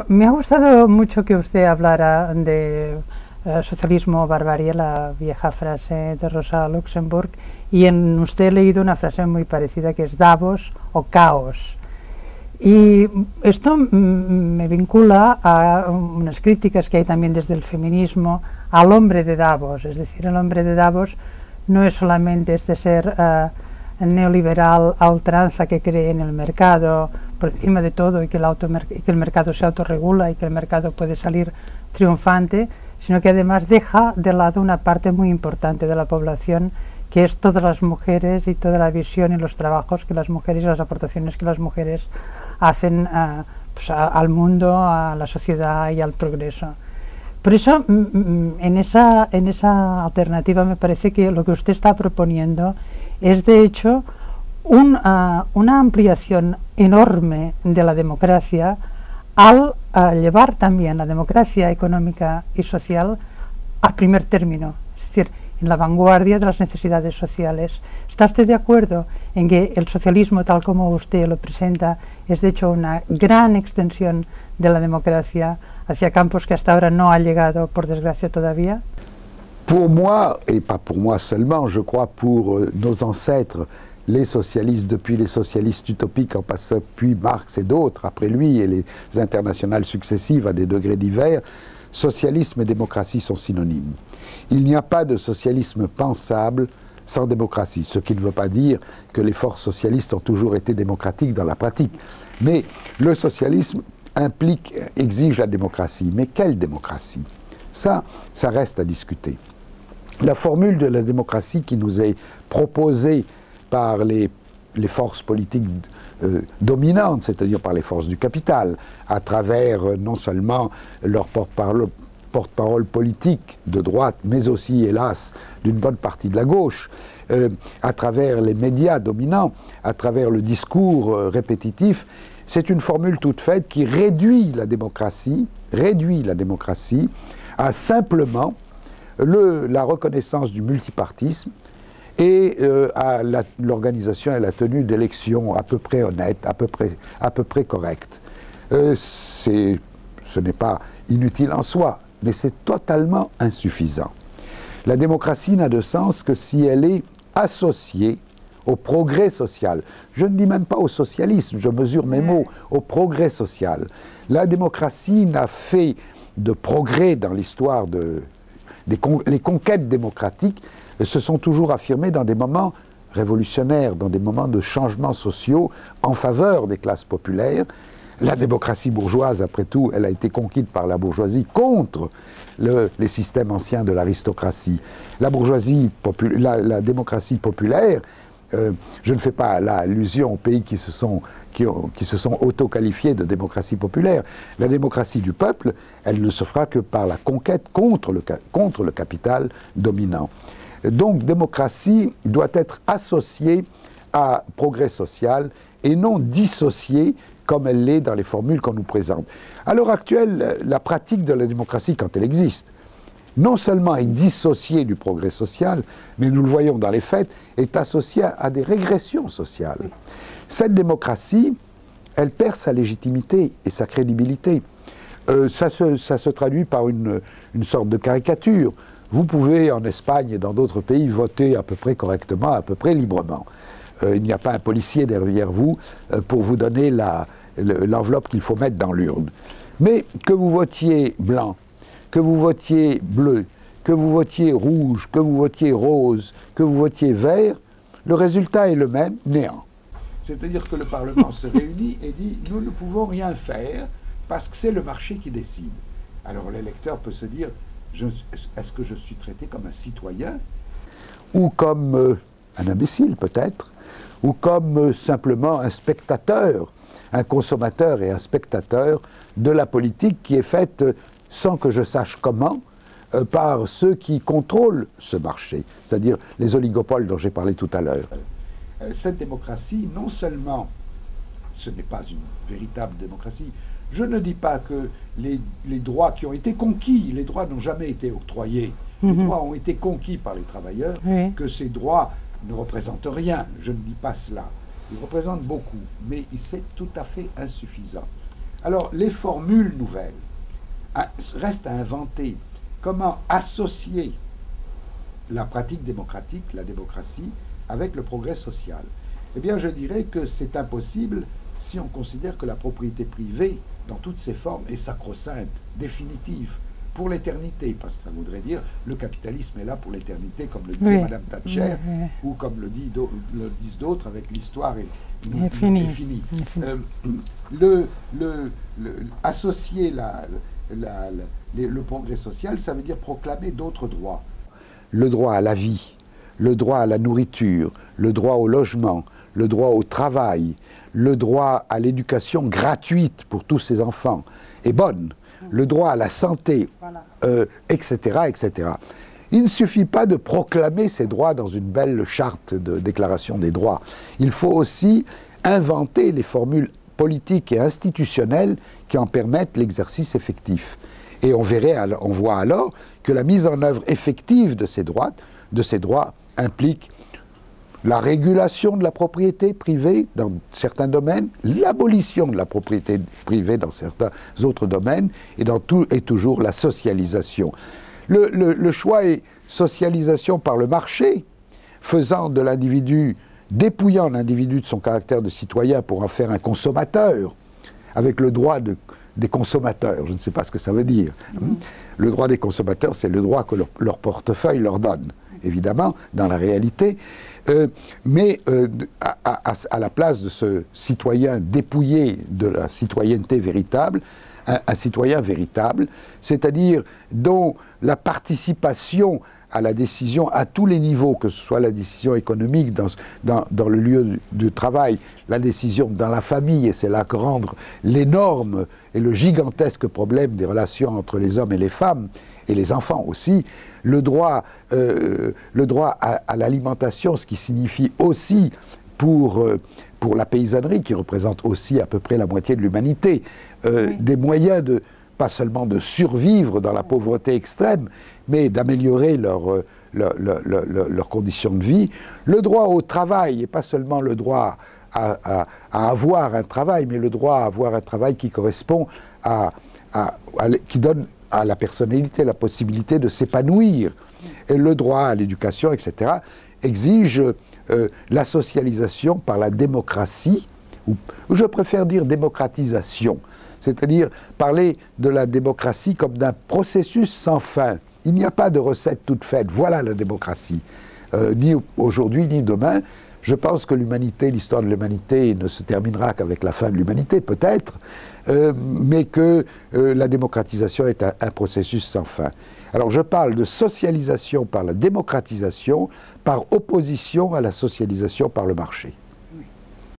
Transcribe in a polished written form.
Me ha gustado mucho que usted hablara de socialismo o barbarie, la vieja frase de Rosa Luxemburg, y en usted he leído una frase muy parecida que es Davos o caos. Y esto me vincula a unas críticas que hay también desde el feminismo al hombre de Davos, es decir, el hombre de Davos no es solamente este ser neoliberal a ultranza que cree en el mercado por encima de todo y que el mercado se autorregula y que el mercado puede salir triunfante, sino que además deja de lado una parte muy importante de la población, que es todas las mujeres y toda la visión y los trabajos que las mujeres y las aportaciones que las mujeres hacen pues al mundo, a la sociedad y al progreso. Por eso, en esa alternativa me parece que lo que usted está proponiendo es de hecho una ampliación enorme de la democracia al llevar también la democracia económica y social al primer término, es decir, en la vanguardia de las necesidades sociales. ¿Está usted de acuerdo en que el socialismo, tal como usted lo presenta, es de hecho una gran extensión de la democracia hacia campos que hasta ahora no ha llegado, por desgracia, todavía? Pour moi, et pas pour moi seulement, je crois pour nos ancêtres, les socialistes, depuis les socialistes utopiques en passant puis Marx et d'autres après lui, et les internationales successives à des degrés divers, socialisme et démocratie sont synonymes. Il n'y a pas de socialisme pensable sans démocratie, ce qui ne veut pas dire que les forces socialistes ont toujours été démocratiques dans la pratique. Mais le socialisme exige la démocratie. Mais quelle démocratie? Ça reste à discuter. La formule de la démocratie qui nous est proposée par les forces politiques dominantes, c'est-à-dire par les forces du capital, à travers non seulement leur porte-parole politique de droite, mais aussi, hélas, d'une bonne partie de la gauche, à travers les médias dominants, à travers le discours répétitif, c'est une formule toute faite qui réduit la démocratie à simplement la reconnaissance du multipartisme et à l'organisation et la tenue d'élections à peu près honnêtes, à peu près correctes. Ce n'est pas inutile en soi, mais c'est totalement insuffisant. La démocratie n'a de sens que si elle est associée au progrès social. Je ne dis même pas au socialisme, je mesure mes mots, au progrès social. La démocratie n'a fait de progrès dans l'histoire les conquêtes démocratiques se sont toujours affirmées dans des moments révolutionnaires, dans des moments de changements sociaux en faveur des classes populaires. La démocratie bourgeoise, après tout, elle a été conquise par la bourgeoisie contre les systèmes anciens de l'aristocratie. La démocratie populaire, je ne fais pas allusion aux pays qui se sont auto-qualifiés de démocratie populaire. La démocratie du peuple, elle ne se fera que par la conquête contre le capital dominant. Donc, démocratie doit être associée à progrès social et non dissociée comme elle l'est dans les formules qu'on nous présente. À l'heure actuelle, la pratique de la démocratie, quand elle existe, non seulement est dissociée du progrès social, mais nous le voyons dans les faits, est associée à des régressions sociales. Cette démocratie, elle perd sa légitimité et sa crédibilité. Ça se traduit par une sorte de caricature. Vous pouvez, en Espagne et dans d'autres pays, voter à peu près correctement, à peu près librement. Il n'y a pas un policier derrière vous pour vous donner l'enveloppe qu'il faut mettre dans l'urne. Mais que vous votiez blanc, que vous votiez bleu, que vous votiez rouge, que vous votiez rose, que vous votiez vert, le résultat est le même, néant. C'est-à-dire que le Parlement se réunit et dit « nous ne pouvons rien faire parce que c'est le marché qui décide ». Alors l'électeur peut se dire « est-ce que je suis traité comme un citoyen ou comme un imbécile peut-être, ou comme simplement un spectateur, un consommateur et un spectateur de la politique qui est faite sans que je sache comment, par ceux qui contrôlent ce marché, c'est-à-dire les oligopoles dont j'ai parlé tout à l'heure. Cette démocratie, non seulement ce n'est pas une véritable démocratie, je ne dis pas que les droits qui ont été conquis, les droits n'ont jamais été octroyés, les droits ont été conquis par les travailleurs, que ces droits ne représentent rien, je ne dis pas cela. Ils représentent beaucoup, mais c'est tout à fait insuffisant. Alors, les formules nouvelles restent à inventer. Comment associer la pratique démocratique, la démocratie, avec le progrès social? Eh bien, je dirais que c'est impossible si on considère que la propriété privée, dans toutes ses formes, est sacro-sainte, définitive, pour l'éternité, parce que ça voudrait dire le capitalisme est là pour l'éternité, comme le disait Madame Thatcher, ou comme le disent d'autres, avec l'histoire est finie. Associer le progrès social, ça veut dire proclamer d'autres droits. Le droit à la vie, le droit à la nourriture, le droit au logement, le droit au travail, le droit à l'éducation gratuite pour tous ces enfants et bonne, le droit à la santé, etc., etc. Il ne suffit pas de proclamer ces droits dans une belle charte de déclaration des droits. Il faut aussi inventer les formules politiques et institutionnelles qui en permettent l'exercice effectif. Et on voit alors que la mise en œuvre effective de ces droits implique la régulation de la propriété privée dans certains domaines, l'abolition de la propriété privée dans certains autres domaines, et toujours la socialisation. Le choix est socialisation par le marché, dépouillant l'individu de son caractère de citoyen pour en faire un consommateur, avec le droit des consommateurs. Je ne sais pas ce que ça veut dire. Le droit des consommateurs, c'est le droit que leur portefeuille leur donne, évidemment, dans la réalité. Mais à la place de ce citoyen dépouillé de la citoyenneté véritable, un citoyen véritable, c'est-à-dire dont la participation à la décision à tous les niveaux, que ce soit la décision économique dans le lieu du travail, la décision dans la famille, et c'est là que rentre l'énorme et le gigantesque problème des relations entre les hommes et les femmes, et les enfants aussi, le droit à l'alimentation, ce qui signifie aussi pour la paysannerie, qui représente aussi à peu près la moitié de l'humanité, des moyens pas seulement de survivre dans la pauvreté extrême, mais d'améliorer leurs conditions de vie. Le droit au travail, et pas seulement le droit à avoir un travail, mais le droit à avoir un travail qui correspond qui donne à la personnalité la possibilité de s'épanouir. Et le droit à l'éducation, etc., exige la socialisation par la démocratie, ou je préfère dire démocratisation, c'est-à-dire parler de la démocratie comme d'un processus sans fin. Il n'y a pas de recette toute faite. Voilà la démocratie. Ni aujourd'hui, ni demain. Je pense que l'histoire de l'humanité ne se terminera qu'avec la fin de l'humanité, peut-être, mais que la démocratisation est un processus sans fin. Alors je parle de socialisation par la démocratisation, par opposition à la socialisation par le marché.